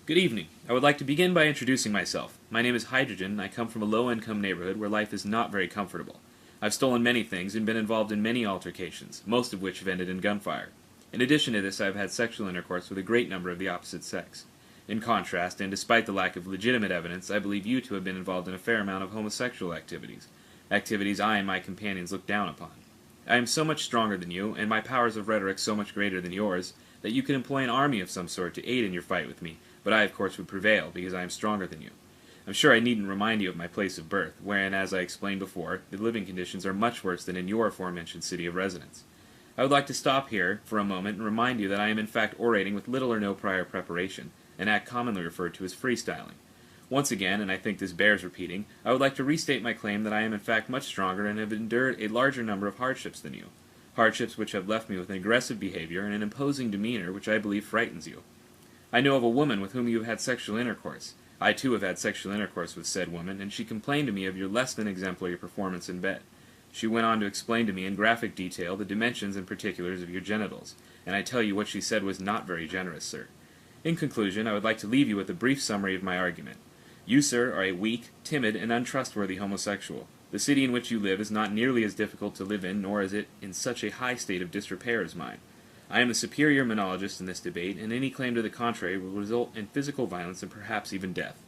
Good evening. I would like to begin by introducing myself. My name is Hydrogen, and I come from a low-income neighborhood where life is not very comfortable. I've stolen many things and been involved in many altercations, most of which have ended in gunfire. In addition to this, I have had sexual intercourse with a great number of the opposite sex. In contrast, and despite the lack of legitimate evidence, I believe you to have been involved in a fair amount of homosexual activities. Activities I and my companions look down upon. I am so much stronger than you, and my powers of rhetoric so much greater than yours, that you could employ an army of some sort to aid in your fight with me, but I of course would prevail, because I am stronger than you. I'm sure I needn't remind you of my place of birth, wherein, as I explained before, the living conditions are much worse than in your aforementioned city of residence. I would like to stop here for a moment and remind you that I am in fact orating with little or no prior preparation, an act commonly referred to as freestyling. Once again, and I think this bears repeating, I would like to restate my claim that I am in fact much stronger and have endured a larger number of hardships than you. Hardships which have left me with an aggressive behavior and an imposing demeanor which I believe frightens you. I know of a woman with whom you have had sexual intercourse. I too have had sexual intercourse with said woman, and she complained to me of your less than exemplary performance in bed. She went on to explain to me in graphic detail the dimensions and particulars of your genitals, and I tell you what she said was not very generous, sir. In conclusion, I would like to leave you with a brief summary of my argument. You, sir, are a weak, timid, and untrustworthy homosexual. The city in which you live is not nearly as difficult to live in, nor is it in such a high state of disrepair as mine. I am the superior monologist in this debate, and any claim to the contrary will result in physical violence and perhaps even death.